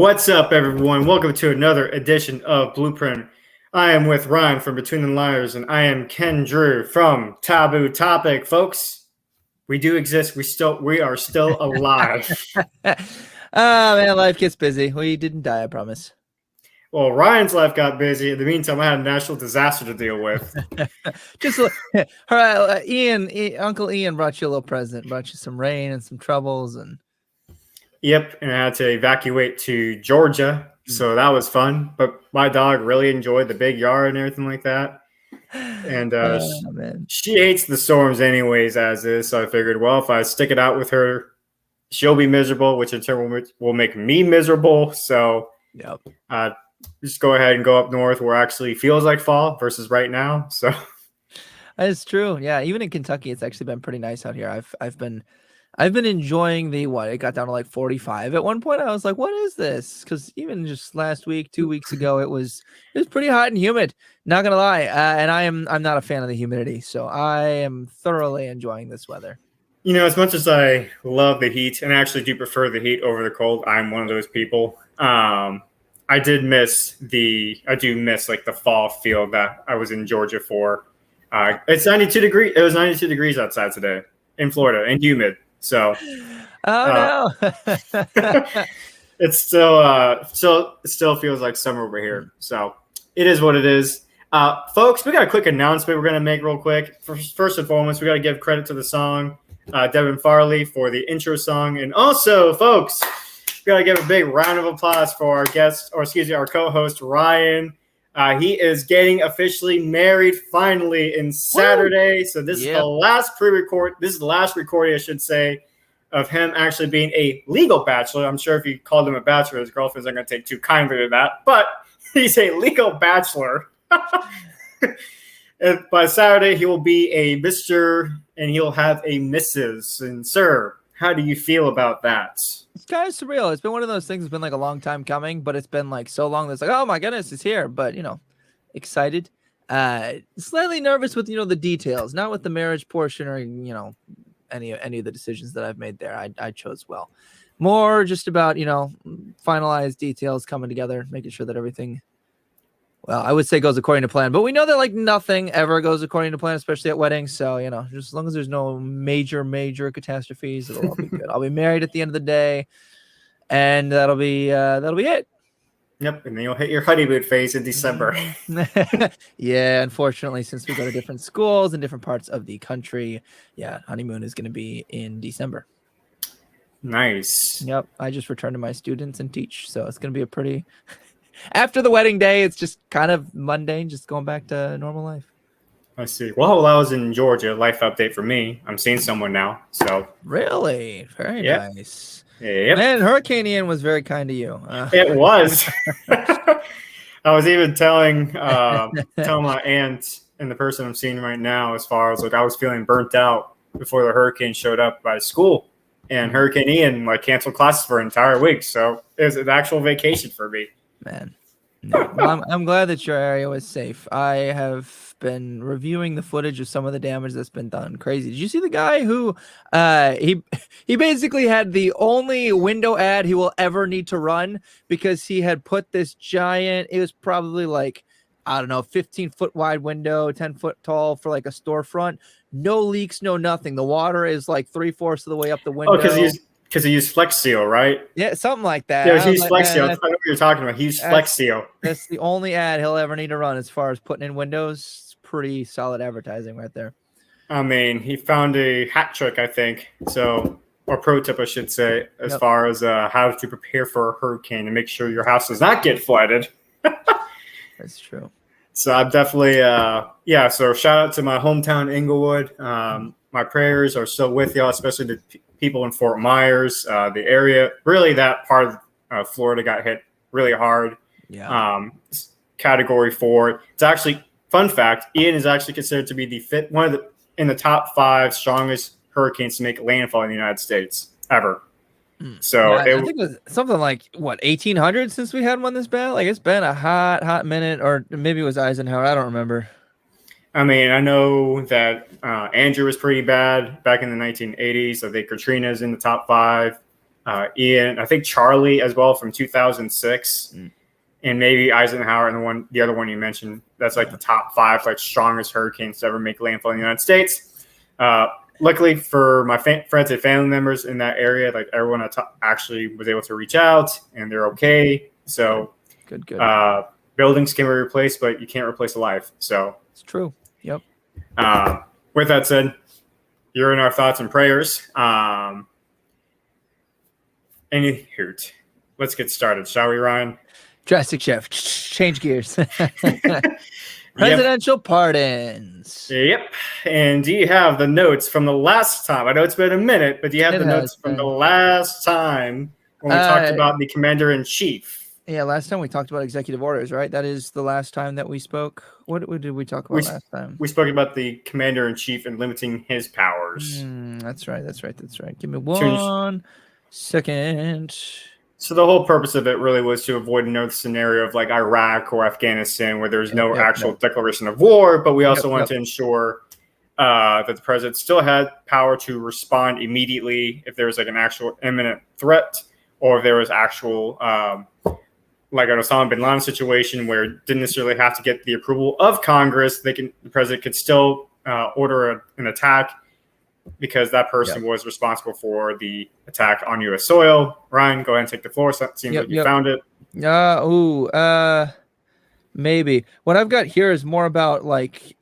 What's up, everyone? Welcome to another edition of Blueprint. I am with Ryan from Between the Liners, and I am Ken Drew from Taboo Topic. Folks, we do exist. We are still alive. Oh man, life gets busy. We didn't die, I promise. Well, Ryan's life got busy. In the meantime, I had a natural disaster to deal with. Just all right, Uncle Ian brought you a little present. Brought you some rain and some troubles, and Yep, and I had to evacuate to Georgia, so that was fun. But my dog really enjoyed the big yard and everything like that. And she hates the storms anyways, as is. So I figured, well, if I stick it out with her, she'll be miserable, which in turn will make me miserable. So yep. Just go ahead and go up north where it actually feels like fall versus right now. So that's true. Yeah, even in Kentucky, it's actually been pretty nice out here. I've been enjoying it got down to like 45 at one point. I was like, what is this? Because even just last week, 2 weeks ago, it was pretty hot and humid, not gonna lie. And I'm not a fan of the humidity, so I am thoroughly enjoying this weather. You know, as much as I love the heat and I actually do prefer the heat over the cold, I'm one of those people. I do miss like the fall feel that I was in Georgia for. It's 92 degrees. It was 92 degrees outside today in Florida and humid. So, no, it's still feels like summer over here. So it is what it is. Folks, we got a quick announcement we're going to make real quick. First and foremost, we got to give credit to the song, Devin Farley, for the intro song. And also, folks, we got to give a big round of applause for our guest, our co-host, Ryan. He is getting officially married finally in Saturday. Woo! So this is the last pre-record. This is the last recording, I should say, of him actually being a legal bachelor. I'm sure if he called him a bachelor, his girlfriend's not going to take too kindly to that. But he's a legal bachelor. And by Saturday, he will be a Mr. and he'll have a Mrs. And sir, how do you feel about that? It's kind of surreal. It's been one of those things. It's been like a long time coming, but it's been like so long. That's like, oh my goodness, it's here. But excited, slightly nervous with the details, not with the marriage portion or any of the decisions that I've made there. I chose well. More just about finalized details coming together, making sure that everything, well, I would say goes according to plan, but we know that like nothing ever goes according to plan, especially at weddings. So, just as long as there's no major catastrophes, it'll all be good. I'll be married at the end of the day, and that'll be it. Yep, and then you'll hit your honeymoon phase in December. Yeah, unfortunately, since we go to different schools in different parts of the country, honeymoon is going to be in December. Nice. Yep, I just return to my students and teach, so it's going to be a pretty... After the wedding day, it's just kind of mundane, just going back to normal life. I see. Well, while I was in Georgia, life update for me. I'm seeing someone now. So really, very nice. Yep. Man, Hurricane Ian was very kind to you. It was. I was even telling my aunt and the person I'm seeing right now, as far as like I was feeling burnt out before the hurricane showed up by school, and Hurricane Ian canceled classes for an entire week. So it was an actual vacation for me. Man, no. Well, I'm glad that your area was safe. I have been reviewing the footage of some of the damage that's been done. Crazy. Did you see the guy who he basically had the only window ad he will ever need to run because he had put this giant, it was probably like, I don't know, 15-foot wide window, 10-foot tall for like a storefront. No leaks, no nothing. The water is like 3/4 of the way up the window. Oh, because he used Flex Seal, right? Yeah, something like that. Yeah, he used Flex Seal. I know what you're talking about. He used Flex Seal. That's the only ad he'll ever need to run as far as putting in windows. It's pretty solid advertising right there. I mean, he found a hat trick, I think. So, or pro tip, I should say, as far as how to prepare for a hurricane and make sure your house does not get flooded. That's true. So I'm definitely, So shout out to my hometown, Inglewood. My prayers are still with y'all, especially the people in Fort Myers, the area. Really, that part of Florida got hit really hard. Yeah. Category 4. It's actually, fun fact, Ian is actually considered to be in the top 5 strongest hurricanes to make landfall in the United States ever. So I think it was something like 1800 since we had one this bad. Like it's been a hot minute, or maybe it was Eisenhower. I don't remember. I mean, I know that Andrew was pretty bad back in the 1980s. I think Katrina's in the top 5. Ian, I think Charlie as well from 2006, and maybe Eisenhower and the other one you mentioned. That's like the top 5 like strongest hurricanes to ever make landfall in the United States. Luckily for my friends and family members in that area, like everyone actually was able to reach out and they're okay. So good. Buildings can be replaced, but you can't replace a life. So it's true. Yep. With that said, you're in our thoughts and prayers. Any hoot. Let's get started, shall we, Ryan? Drastic shift. Change gears. Presidential pardons. Yep. And do you have the notes from the last time? I know it's been a minute, but do you have the notes from the last time when we talked about the commander-in-chief? Yeah, last time we talked about executive orders, right? That is the last time that we spoke. What did we talk about last time? We spoke about the commander-in-chief and limiting his powers. That's right. Give me 1 second. So the whole purpose of it really was to avoid another scenario of like Iraq or Afghanistan where there's no actual declaration of war, but we also wanted to ensure that the president still had power to respond immediately if there was like an actual imminent threat or if there was actual like an Osama bin Laden situation where it didn't necessarily have to get the approval of Congress. The president could still order an attack because that person was responsible for the attack on U.S. soil. Ryan, go ahead and take the floor. So it seems like you found it. Maybe. What I've got here is more about like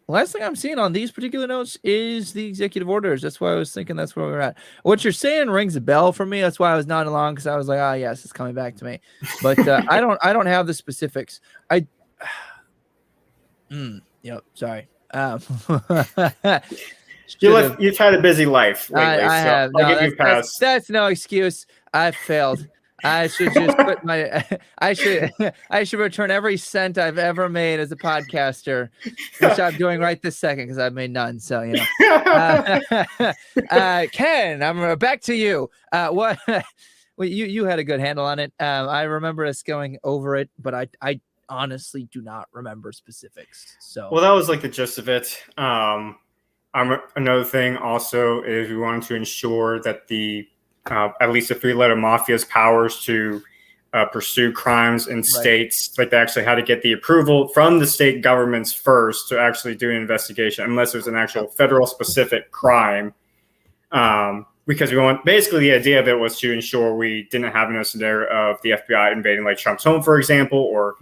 last thing I'm seeing on these particular notes is the executive orders. That's why I was thinking that's where we're at. What you're saying rings a bell for me. That's why I was nodding along because I was like, yes, it's coming back to me. But I don't have the specifics. Sorry. You've had a busy life lately, I have. I'll give you a pass. That's no excuse. I failed. I should just quit my. I should return every cent I've ever made as a podcaster, which I'm doing right this second because I've made none. So Ken, I'm back to you. What? Well, you had a good handle on it. I remember us going over it, but I honestly do not remember specifics. So that was like the gist of it. Another thing also is we wanted to ensure that the at least the 3-letter mafia's powers to pursue crimes in states, like they actually had to get the approval from the state governments first to actually do an investigation, unless there's an actual federal specific crime. Because basically the idea of it was to ensure we didn't have another scenario of the FBI invading like Trump's home, for example, or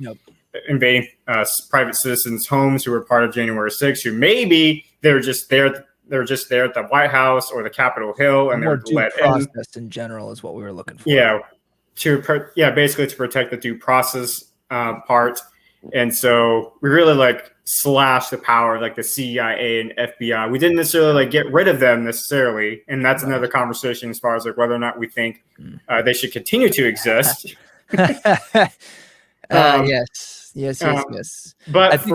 invading private citizens' homes who were part of January 6th, who maybe they were just there at the White House or the Capitol Hill, and they were let in. Process in general is what we were looking for. Basically to protect the due process part. And so we really slashed the power of the CIA and FBI. We didn't necessarily get rid of them necessarily, and that's another conversation as far as whether or not we think they should continue to exist. Yes. But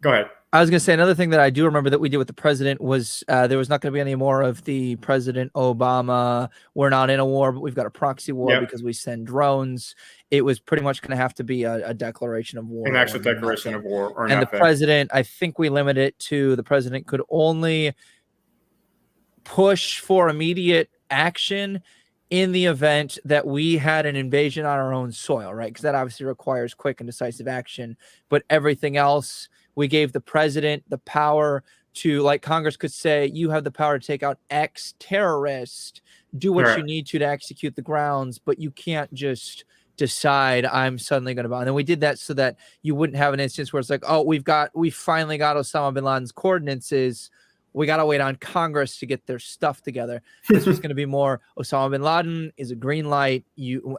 go ahead. I was going to say another thing that I do remember that we did with the president was there was not going to be any more of the President Obama, we're not in a war, but we've got a proxy war because we send drones. It was pretty much going to have to be a declaration of war. An actual declaration of war or nothing. The president, I think we limit it to the president could only push for immediate action in the event that we had an invasion on our own soil, right? Because that obviously requires quick and decisive action. But everything else, we gave the president the power to, Congress could say, you have the power to take out X terrorist, do what you need to execute the grounds, but you can't just decide I'm suddenly going to bomb. And then we did that so that you wouldn't have an instance where it's like, oh, we finally got Osama bin Laden's coordinates. We got to wait on Congress to get their stuff together. This was going to be more Osama bin Laden is a green light.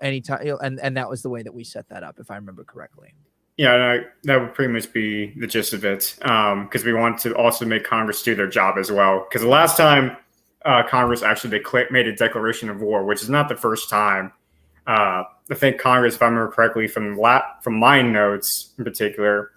Anytime, and that was the way that we set that up, if I remember correctly. Yeah, that would pretty much be the gist of it, because we want to also make Congress do their job as well. Because the last time Congress actually made a declaration of war, which is not the first time. I think Congress, if I remember correctly, from my notes in particular,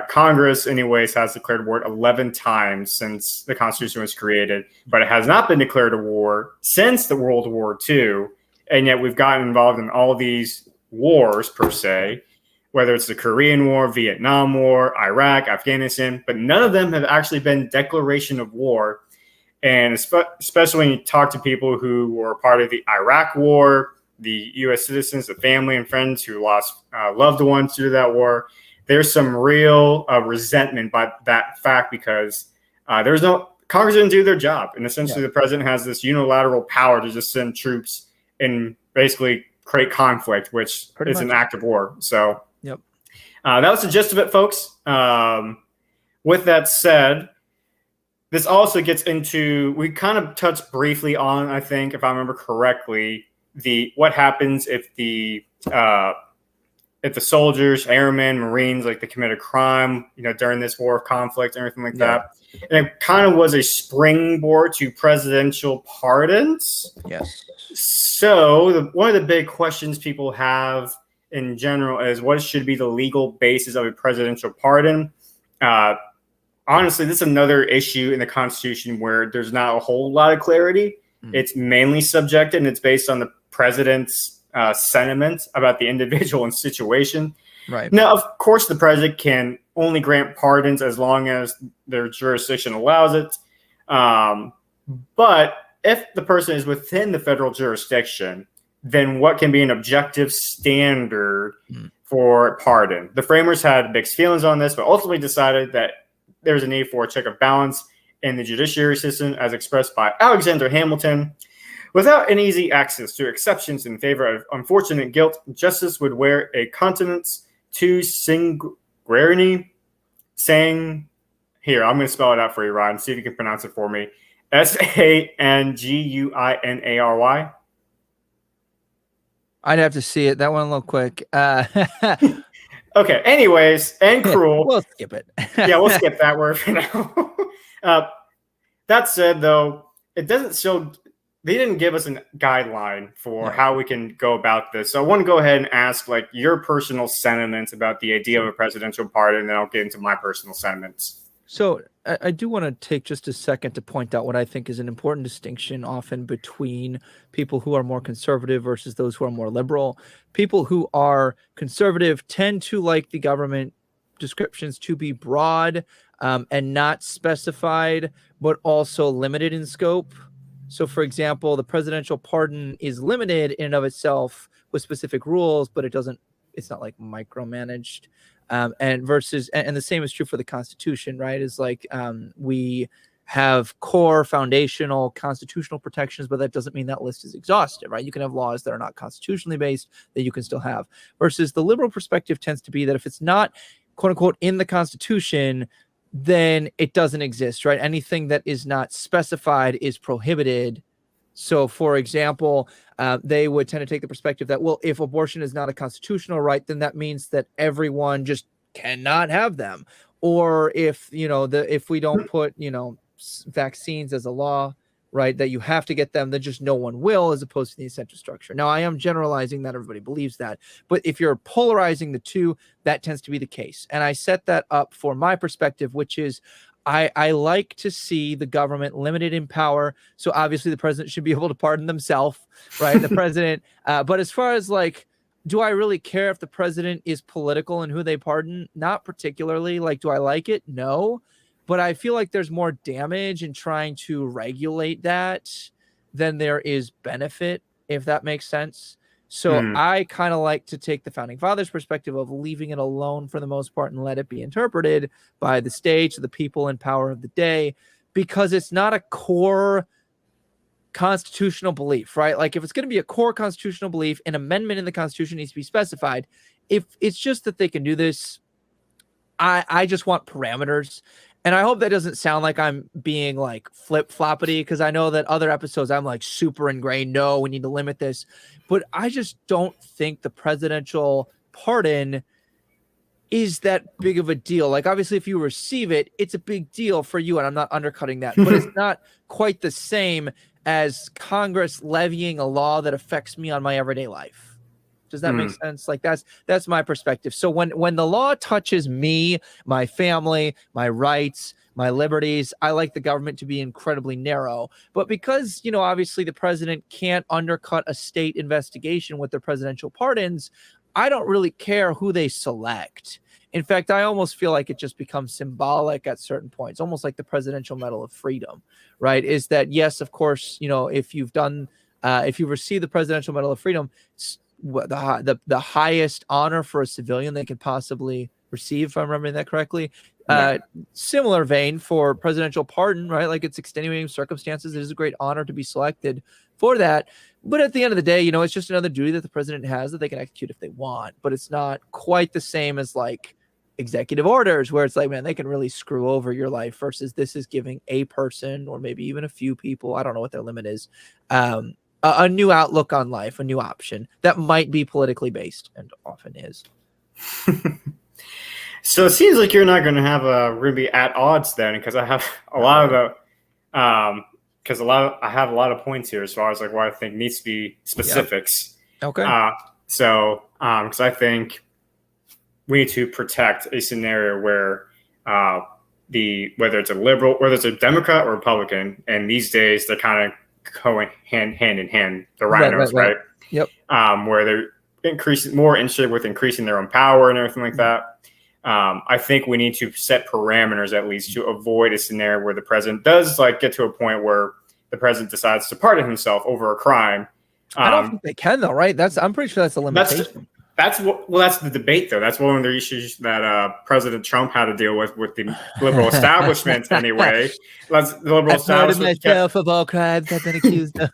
Congress, anyways, has declared war 11 times since the Constitution was created, but it has not been declared a war since the World War II, and yet we've gotten involved in all these wars per se. Whether it's the Korean War, Vietnam War, Iraq, Afghanistan, but none of them have actually been declaration of war. And especially when you talk to people who were part of the Iraq War, the U.S. citizens, the family and friends who lost loved ones due to that war, there's some real resentment by that fact because there's no Congress didn't do their job, and essentially the president has this unilateral power to just send troops and basically create conflict, which is an act of war. So that was the gist of it, folks. With that said, this also gets into, we kind of touched briefly on, I think, if I remember correctly, what happens if the soldiers, airmen, Marines, like they commit a crime, during this war of conflict and everything like that. And it kind of was a springboard to presidential pardons. Yes. So one of the big questions people have in general is what should be the legal basis of a presidential pardon? Honestly, this is another issue in the Constitution where there's not a whole lot of clarity. It's mainly subjective, and it's based on the president's sentiment about the individual and situation. Right. Now, of course, the president can only grant pardons as long as their jurisdiction allows it. But if the person is within the federal jurisdiction, then what can be an objective standard for pardon? The framers had mixed feelings on this, but ultimately decided that there's a need for a check of balance in the judiciary system, as expressed by Alexander Hamilton. Without an easy access to exceptions in favor of unfortunate guilt, justice would wear a countenance to singularity, saying, here, I'm going to spell it out for you, Ryan, see if you can pronounce it for me. Sanguinary. I'd have to see it. That one a little quick. Okay, anyways, and cruel. We'll skip it. Yeah, we'll skip that word for now. That said, though, it doesn't show, they didn't give us a guideline for how we can go about this. So I want to go ahead and ask, like, your personal sentiments about the idea of a presidential pardon, and then I'll get into my personal sentiments. So I do want to take just a second to point out what I think is an important distinction often between people who are more conservative versus those who are more liberal. People who are conservative tend to like the government descriptions to be broad and not specified, but also limited in scope. So, for example, the presidential pardon is limited in and of itself with specific rules, but it's not like micromanaged. And the same is true for the Constitution, right? Is like we have core foundational constitutional protections, but that doesn't mean that list is exhaustive, right? You can have laws that are not constitutionally based that you can still have. Versus the liberal perspective tends to be that if it's not, quote unquote, in the Constitution, then it doesn't exist, right? Anything that is not specified is prohibited. So, for example, they would tend to take the perspective that, well, if abortion is not a constitutional right, then that means that everyone just cannot have them. Or if, if we don't put, vaccines as a law, right, that you have to get them, then just no one will, as opposed to the incentive structure. Now, I am generalizing that everybody believes that. But if you're polarizing the two, that tends to be the case. And I set that up for my perspective, which is, I like to see the government limited in power. So obviously the president should be able to pardon themselves, right? The president. But as far as like, do I really care if the president is political and who they pardon? Not particularly. Like, do I like it? No. But I feel like there's more damage in trying to regulate that than there is benefit, if that makes sense. So I kind of like to take the founding fathers' perspective of leaving it alone for the most part and let it be interpreted by the stage, the people in power of the day, because it's not a core constitutional belief, right? Like if it's going to be a core constitutional belief, an amendment in the Constitution needs to be specified. If it's just that they can do this, I just want parameters. And I hope that doesn't sound like I'm being like flip-floppity, because I know that other episodes I'm like super ingrained. No, we need to limit this. But I just don't think the presidential pardon is that big of a deal. Like, obviously, if you receive it, it's a big deal for you, and I'm not undercutting that. But it's not quite the same as Congress levying a law that affects me on my everyday life. Does that make sense? Like that's my perspective. So when the law touches me, my family, my rights, my liberties, I like the government to be incredibly narrow. But because, obviously the president can't undercut a state investigation with their presidential pardons, I don't really care who they select. In fact, I almost feel like it just becomes symbolic at certain points, almost like the Presidential Medal of Freedom, right? Is that, yes, of course, if you've done, if you receive the Presidential Medal of Freedom, the highest honor for a civilian they could possibly receive, if I'm remembering that correctly. Similar vein for presidential pardon, right? Like, it's extenuating circumstances. It is a great honor to be selected for that. But at the end of the day, it's just another duty that the president has that they can execute if they want. But it's not quite the same as like executive orders, where it's like, man, they can really screw over your life, versus this is giving a person, or maybe even a few people, I don't know what their limit is, a new outlook on life, a new option that might be politically based, and often is. So it seems like you're not going to have a Ruby at odds then, because I have a lot of the, I have a lot of points here as far as like what I think needs to be specifics. Yep. Okay. Because I think we need to protect a scenario where whether it's a liberal, whether it's a Democrat or Republican, and these days they're kind of going hand in hand, the rhinos, right? Yep. Where they're more interested with increasing their own power and everything like that. I think we need to set parameters at least to avoid a scenario where the president does like get to a point where the president decides to pardon himself over a crime. I don't think they can though, right? I'm pretty sure that's a limitation. That's the debate though. That's one of the issues that President Trump had to deal with the liberal establishment anyway. The liberal establishment myself of all crimes I've been accused of.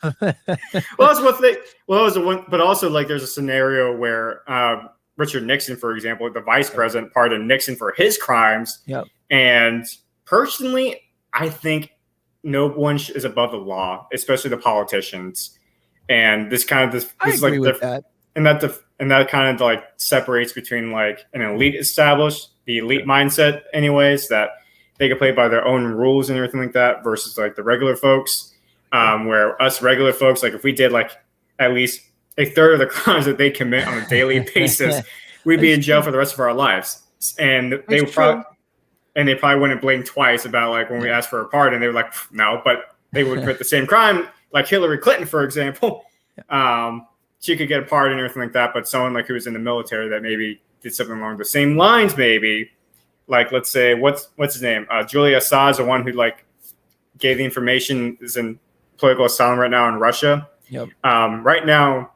But also like there's a scenario where Richard Nixon, for example, the vice president pardoned Nixon for his crimes. Yep. And personally, I think no one is above the law, especially the politicians. And this kind of I agree with that. And that kind of like separates between like an elite the elite mindset, anyways, that they can play by their own rules and everything like that, versus like the regular folks, where us regular folks, like if we did like at least a third of the crimes that they commit on a daily basis, we'd be in jail for the rest of our lives. And they would probably wouldn't blink twice about like when we asked for a pardon. They were like, no, but they would commit the same crime, like Hillary Clinton, for example. She could get a pardon and everything like that, but someone like who was in the military that maybe did something along the same lines, maybe like let's say what's his name, Julian Assange, the one who like gave the information, is in political asylum right now in Russia. Yep. Right now.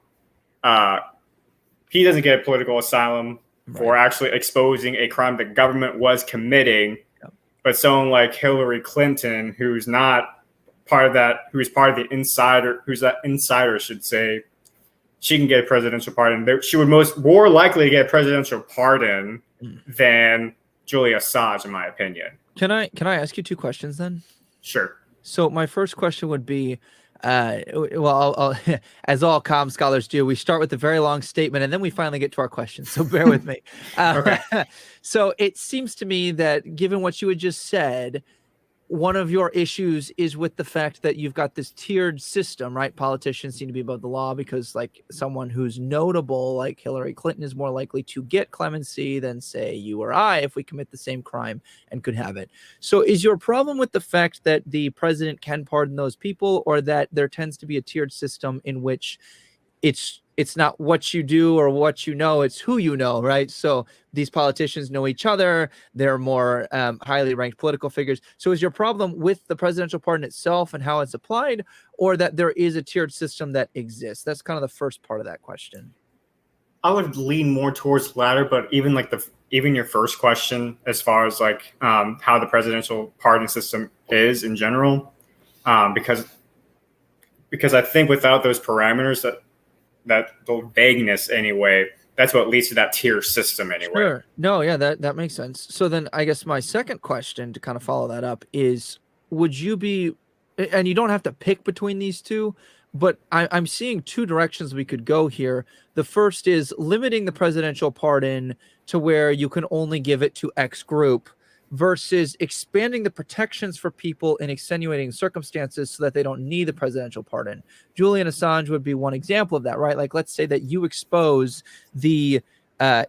He doesn't get political asylum for actually exposing a crime the government was committing. Yep. But someone like Hillary Clinton, who's not part of that, who's part of the insider, who's that insider, should say, she can get a presidential pardon. She would more likely get a presidential pardon than Julia Assange, in my opinion. Can I ask you two questions then? Sure. So my first question would be, I'll as all comm scholars do, we start with a very long statement and then we finally get to our questions. So bear with me. Okay. So it seems to me that given what you had just said, one of your issues is with the fact that you've got this tiered system, right? Politicians seem to be above the law because like someone who's notable, like Hillary Clinton, is more likely to get clemency than say you or I if we commit the same crime and could have it. So is your problem with the fact that the president can pardon those people, or that there tends to be a tiered system in which it's not what you do or what you know, it's who you know, right? So these politicians know each other. They're more highly ranked political figures. So is your problem with the presidential pardon itself and how it's applied, or that there is a tiered system that exists? That's kind of the first part of that question. I would lean more towards the latter, but even like even your first question, as far as like how the presidential pardon system is in general, because I think without those parameters, that the vagueness anyway, that's what leads to that tier system anyway. Sure. No, yeah, that makes sense. So then I guess my second question to kind of follow that up is, would you be, and you don't have to pick between these two, but I'm seeing two directions we could go here. The first is limiting the presidential pardon to where you can only give it to X group, versus expanding the protections for people in extenuating circumstances so that they don't need the presidential pardon. Julian Assange would be one example of that, right? Like, let's say that you expose the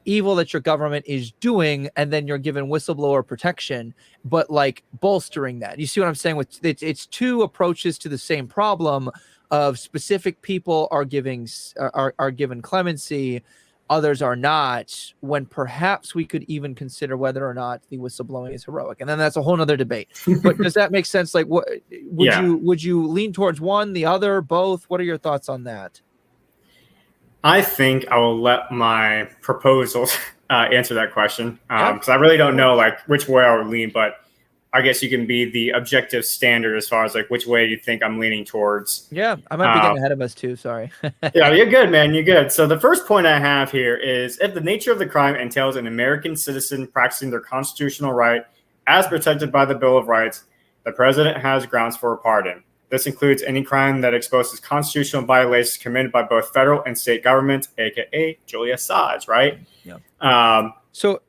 evil that your government is doing, and then you're given whistleblower protection, but like bolstering that. You see what I'm saying? With it's two approaches to the same problem of specific people are given clemency, others are not, when perhaps we could even consider whether or not the whistleblowing is heroic. And then that's a whole nother debate. But does that make sense? Like, what would you lean towards one, the other, both? What are your thoughts on that? I think I will let my proposals answer that question because I really don't know like which way I would lean, but I guess you can be the objective standard as far as like which way you think I'm leaning towards. Yeah, I might be getting ahead of us too. Sorry. Yeah, you're good, man. You're good. So the first point I have here is if the nature of the crime entails an American citizen practicing their constitutional right as protected by the Bill of Rights, the president has grounds for a pardon. This includes any crime that exposes constitutional violations committed by both federal and state governments, aka Julia Assange, right? Yeah. So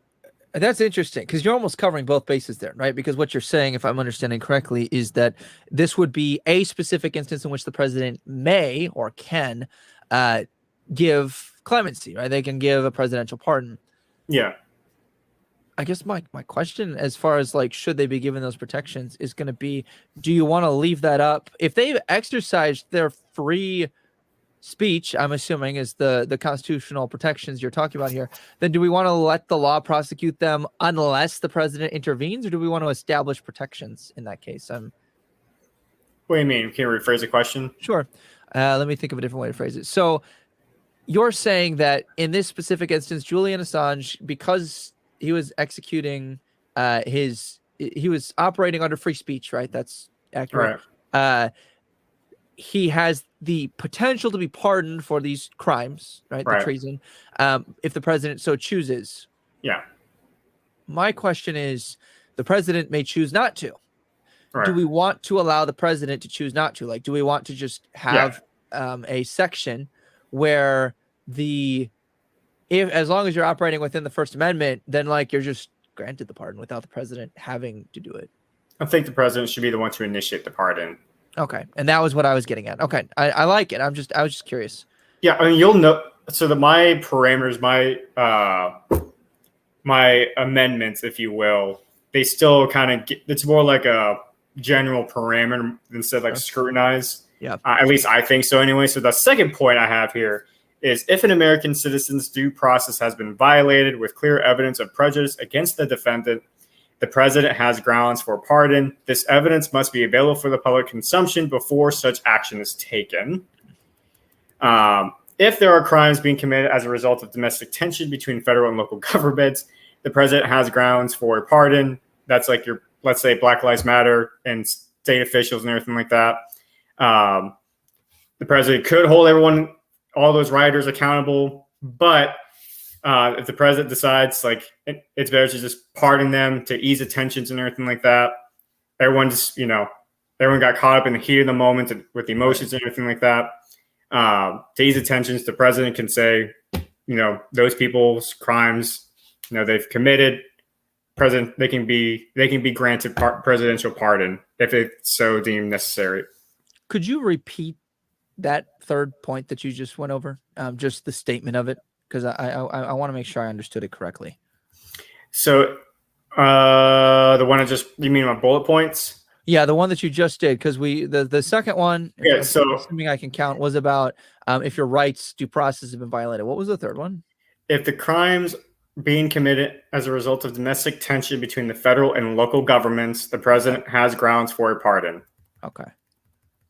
that's interesting because you're almost covering both bases there, right? Because what you're saying, if I'm understanding correctly, is that this would be a specific instance in which the president may or can give clemency, right? They can give a presidential pardon. Yeah. I guess my question as far as like, should they be given those protections is going to be, do you want to leave that up? If they've exercised their free speech, I'm assuming is the constitutional protections you're talking about here, then do we want to let the law prosecute them unless the president intervenes, or do we want to establish protections in that case? What do you mean? Can you rephrase the question? Sure. Let me think of a different way to phrase it. So you're saying that in this specific instance, Julian Assange, because he was executing he was operating under free speech, right? That's accurate. Right. He has the potential to be pardoned for these crimes, right? The treason, if the president so chooses. Yeah. My question is, the president may choose not to. Right. Do we want to allow the president to choose not to? Like, do we want to just have a section where as long as you're operating within the First Amendment, then like you're just granted the pardon without the president having to do it? I think the president should be the one to initiate the pardon. Okay, and that was what I was getting at. Okay, I like it. I was just curious. Yeah, I mean, you'll know. So my parameters, my amendments, if you will, they still kind of it's more like a general parameter instead of like scrutinize. Yeah. At least I think so anyway. So the second point I have here is if an American citizen's due process has been violated with clear evidence of prejudice against the defendant, the president has grounds for pardon. This evidence must be available for the public consumption before such action is taken. If there are crimes being committed as a result of domestic tension between federal and local governments, the president has grounds for pardon. That's like let's say Black Lives Matter and state officials and everything like that. The president could hold all those rioters accountable, but if the president decides like it's better to just pardon them to ease the tensions and everything like that, everyone got caught up in the heat of the moment with the emotions and everything like that. To ease the tensions, the president can say, those people's crimes, they've committed. President, they can be granted presidential pardon if it's so deemed necessary. Could you repeat that third point that you just went over? Just the statement of it. Because I want to make sure I understood it correctly. So the one you mean my bullet points? Yeah, the one that you just did. Because the second one, assuming I can count, was about if your rights due process have been violated. What was the third one? If the crimes being committed as a result of domestic tension between the federal and local governments, the president has grounds for a pardon. Okay.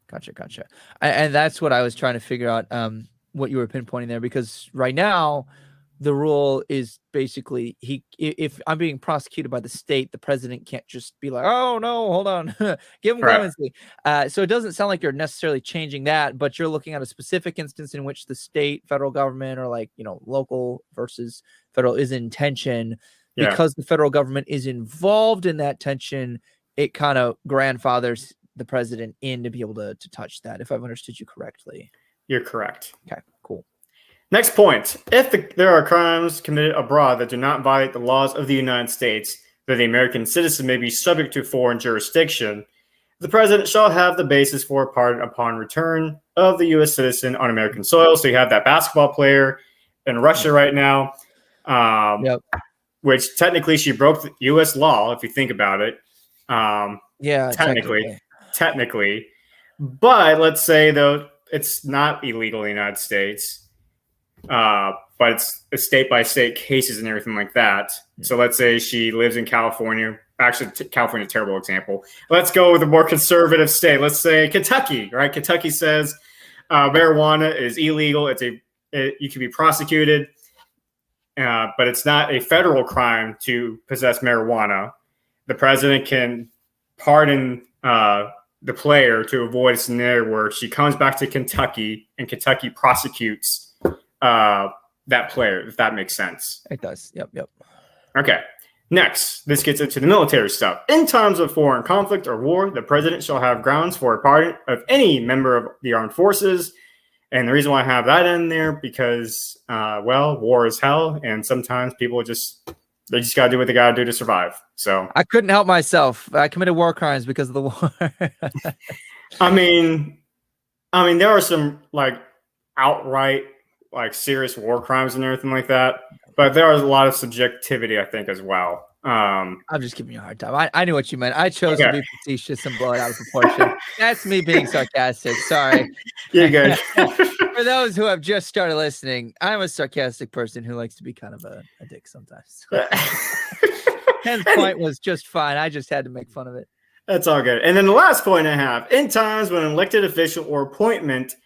Gotcha. And that's what I was trying to figure out. What you were pinpointing there, because right now the rule is basically if I'm being prosecuted by the state, the president can't just be like, oh no, hold on, give him clemency. So it doesn't sound like you're necessarily changing that, but you're looking at a specific instance in which the state, federal government, or like local versus federal is in tension. Because the federal government is involved in that tension, it kind of grandfathers the president in to be able to touch that, if I've understood you correctly. You're correct. Okay, cool. Next point. If there are crimes committed abroad that do not violate the laws of the United States, that the American citizen may be subject to foreign jurisdiction, the president shall have the basis for a pardon upon return of the U.S. citizen on American soil. So you have that basketball player in Russia right now, which technically she broke the U.S. law, if you think about it. Technically. But let's say, though, it's not illegal in the United States. but it's a state by state cases and everything like that. So let's say she lives in California. Actually, California is a terrible example. Let's go with a more conservative state. Let's say Kentucky, right? Kentucky says marijuana is illegal. You can be prosecuted, but it's not a federal crime to possess marijuana. The president can pardon the player to avoid a scenario where she comes back to Kentucky and Kentucky prosecutes that player, if that makes sense. It does. Yep. Okay. Next, this gets into the military stuff. In times of foreign conflict or war, the president shall have grounds for a pardon of any member of the armed forces. And the reason why I have that in there, because, war is hell. And sometimes people they just got to do what they got to do to survive. So I couldn't help myself. I committed war crimes because of the war. I mean, there are some like outright like serious war crimes and everything like that, but there is a lot of subjectivity, I think, as well. I'm just giving you a hard time. I knew what you meant. I chose to be facetious and blow it out of proportion. That's me being sarcastic. Sorry. You're good. For those who have just started listening, I'm a sarcastic person who likes to be kind of a dick sometimes. Ken's point was just fine. I just had to make fun of it. That's all good. And then the last point I have, in times when an elected official or appointment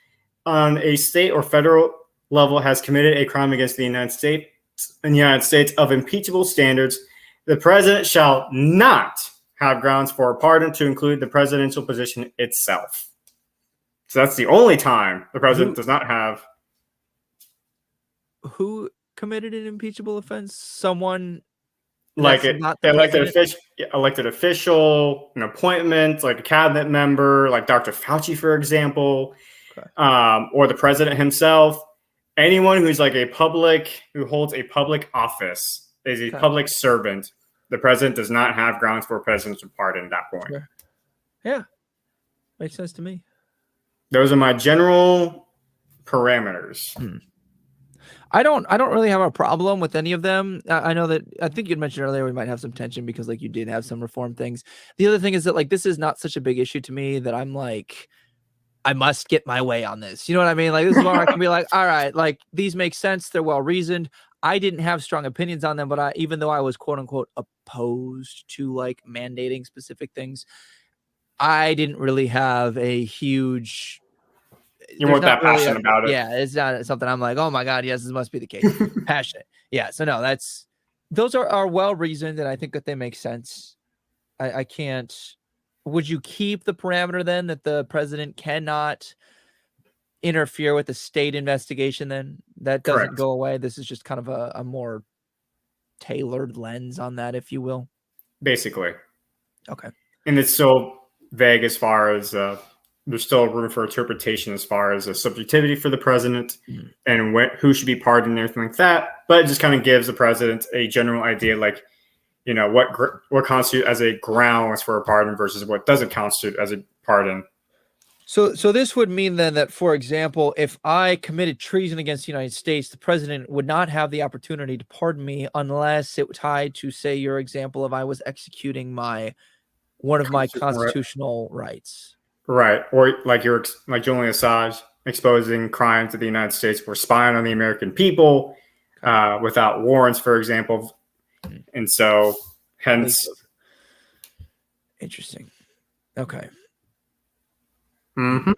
on a state or federal level has committed a crime against the United States of impeachable standards, the president shall not have grounds for a pardon to include the presidential position itself. So that's the only time the president does not have. Who committed an impeachable offense? Someone like an elected official, an appointment, like a cabinet member, like Dr. Fauci, for example, or the president himself. Anyone who's like who holds a public office, is a public servant. The president does not have grounds for a presidential pardon at that point. Sure. Yeah, makes sense to me. Those are my general parameters. I don't really have a problem with any of them. I know that I think you'd mentioned earlier we might have some tension because like you did have some reform things. The other thing is that like this is not such a big issue to me that I'm like, I must get my way on this. You know what I mean? Like this is where I can be like, all right, like these make sense. They're well reasoned. I didn't have strong opinions on them, but even though I was quote unquote opposed to like mandating specific things, I didn't really have a huge. You weren't that passionate about it. Yeah, it's not something I'm like, oh my God, yes, this must be the case. Passionate. Yeah. So no, those are well reasoned, and I think that they make sense. I can't. Would you keep the parameter then that the president cannot interfere with the state investigation? Then that doesn't go away. This is just kind of a more tailored lens on that, if you will. Basically. Okay. And it's so vague as far as there's still room for interpretation as far as a subjectivity for the president and who should be pardoned and everything like that. But it just kind of gives the president a general idea, like, you know, what constitutes as a grounds for a pardon versus what doesn't constitute as a pardon. So this would mean then that, for example, if I committed treason against the United States, the president would not have the opportunity to pardon me unless it was tied to, say, your example of I was executing one of my constitutional rights. Right. Or like Julian Assange exposing crimes that the United States were spying on the American people without warrants, for example. And so hence. Interesting. Okay. Mm-hmm.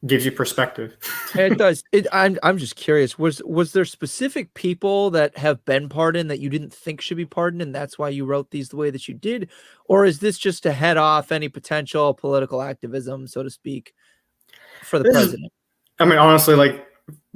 Gives you perspective. It does. I'm just curious. Was there specific people that have been pardoned that you didn't think should be pardoned, and that's why you wrote these the way that you did? Or is this just to head off any potential political activism, so to speak, for the president? I mean, honestly, like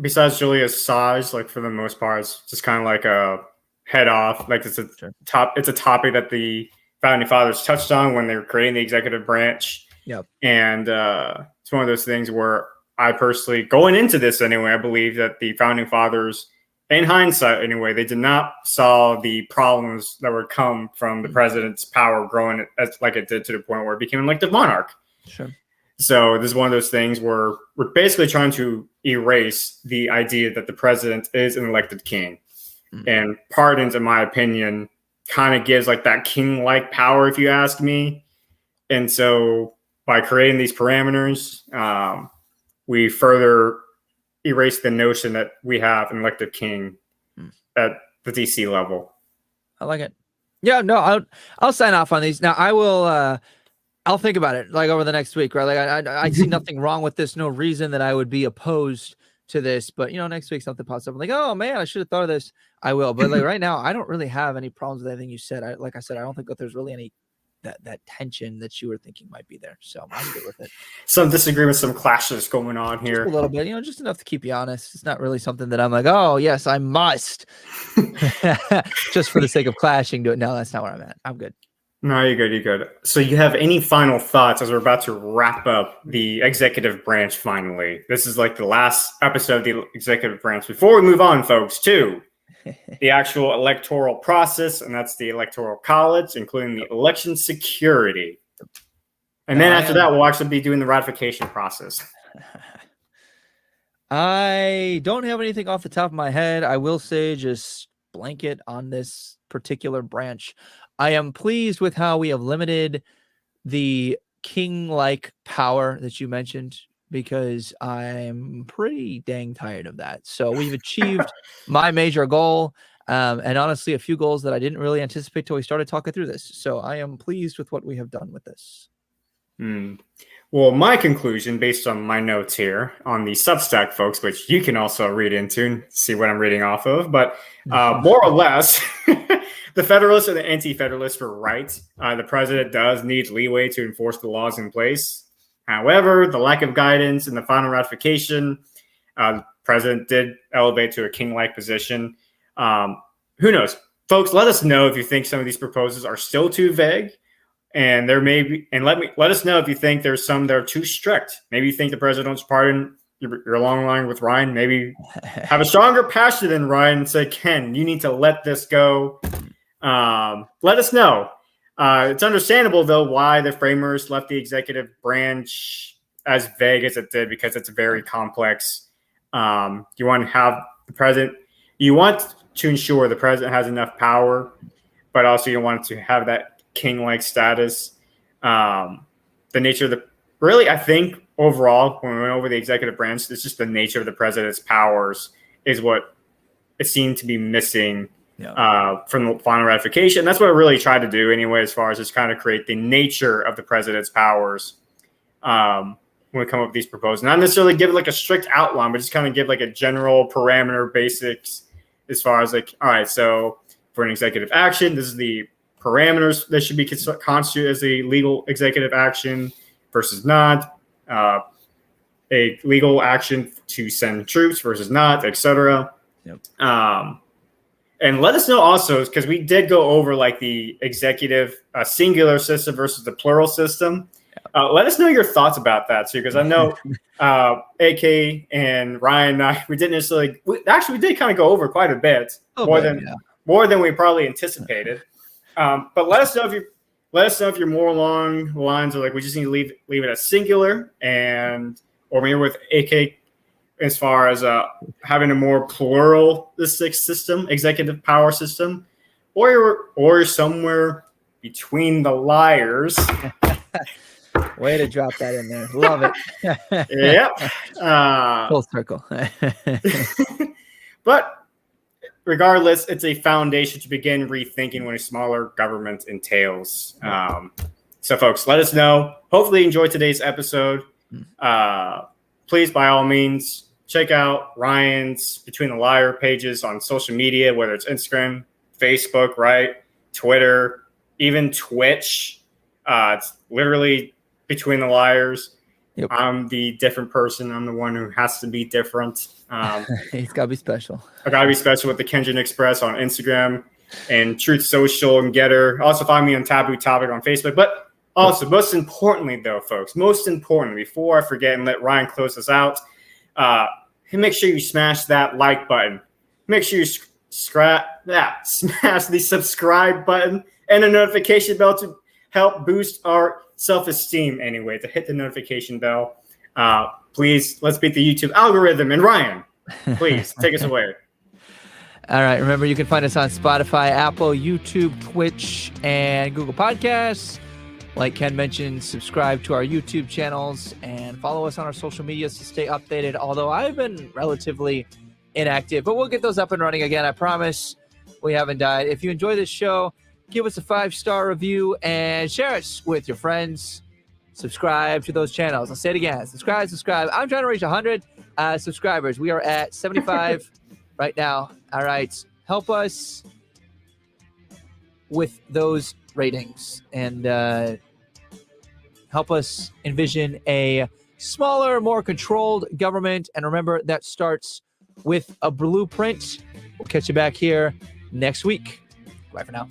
besides Julian Assange, like for the most part, it's just kind of like a head off. Like it's a topic that the founding fathers touched on when they were creating the executive branch. Yep. And it's one of those things where I personally, going into this anyway, I believe that the founding fathers, in hindsight anyway, they did not saw the problems that would come from the president's power growing like it did to the point where it became an elected monarch. Sure. So this is one of those things where we're basically trying to erase the idea that the president is an elected king. And pardons, in my opinion, kind of gives like that king-like power, if you ask me. And so by creating these parameters, we further erase the notion that we have an elected king at the DC level. I like it. Yeah, no, I'll sign off on these. Now I will I'll think about it like over the next week, right? Like I see nothing wrong with this, no reason that I would be opposed to this, but next week something pops up. I'm like, oh man, I should have thought of this. I will. But like right now, I don't really have any problems with anything you said. Like I said, I don't think that there's really any that tension that you were thinking might be there. So I'm good with it. Some disagreements, some clashes going on here. Just a little bit, just enough to keep you honest. It's not really something that I'm like, oh yes, I must just for the sake of clashing do it. No, that's not where I'm at. I'm good. No, you're good. You're good. So you have any final thoughts as we're about to wrap up the executive branch finally? This is like the last episode of the executive branch. Before we move on, folks, to the actual electoral process, and that's the electoral college, including the election security. And then after that, we'll actually be doing the ratification process. I don't have anything off the top of my head. I will say just blanket on this particular branch. I am pleased with how we have limited the king-like power that you mentioned, because I'm pretty dang tired of that. So we've achieved my major goal, and honestly, a few goals that I didn't really anticipate till we started talking through this. So I am pleased with what we have done with this. Well, my conclusion, based on my notes here on the Substack, folks, which you can also read into and see what I'm reading off of, but more or less, the Federalists and the Anti-Federalists were right. The president does need leeway to enforce the laws in place. However, the lack of guidance in the final ratification, the president did elevate to a king-like position. Who knows? Folks, let us know if you think some of these proposals are still too vague. And there may be, and let us know if you think there's some that are too strict. Maybe you think the president's pardon, you're along the line with Ryan. Maybe have a stronger passion than Ryan and say, Ken, you need to let this go. Let us know. It's understandable, though, why the framers left the executive branch as vague as it did, because it's very complex. You want to have the president, you want to ensure the president has enough power, but also you want to have that king-like status. The nature of the, really, I think overall, when we went over the executive branch, it's just the nature of the president's powers is what it seemed to be missing from the final ratification. That's what I really tried to do anyway, as far as just kind of create the nature of the president's powers when we come up with these proposals. Not necessarily give it like a strict outline, but just kind of give like a general parameter basics as far as like, all right, so for an executive action, this is the parameters that should be constituted as a legal executive action versus not, a legal action to send troops versus not, etc. Yep. And let us know also, because we did go over like the executive singular system versus the plural system. Let us know your thoughts about that too, because I know AK and Ryan and I, we didn't necessarily. We did kind of go over quite a bit, more than we probably anticipated. But let us know if you're more along the lines of like we just need to leave it as singular, or maybe with AK as far as having a more pluralistic system, executive power system, or somewhere between the liars. Way to drop that in there. Love it. Yep. Full circle. But regardless, it's a foundation to begin rethinking what a smaller government entails. So, folks, let us know. Hopefully you enjoyed today's episode. Please, by all means, check out Ryan's Between the Liar pages on social media, whether it's Instagram, Facebook, right, Twitter, even Twitch. It's literally Between the Liars. Yep. I'm the different person. I'm the one who has to be different. He's got to be special. I got to be special with the Kenjin Express on Instagram and Truth Social and Getter. Also find me on Taboo Topic on Facebook. But also, most importantly, though, folks, before I forget and let Ryan close us out, make sure you smash that like button. Make sure you smash the subscribe button and the notification bell to help boost our self-esteem anyway, to hit the notification bell. Please, let's beat the YouTube algorithm. And Ryan, please take us away. All right. Remember, you can find us on Spotify, Apple, YouTube, Twitch, and Google Podcasts. Like Ken mentioned, subscribe to our YouTube channels and follow us on our social medias to stay updated. Although I've been relatively inactive, but we'll get those up and running again. I promise we haven't died. If you enjoy this show, give us a 5-star review and share us with your friends. Subscribe to those channels. I'll say it again. Subscribe. I'm trying to reach 100 subscribers. We are at 75 right now. All right. Help us with those ratings and help us envision a smaller, more controlled government. And remember, that starts with a blueprint. We'll catch you back here next week. Bye for now.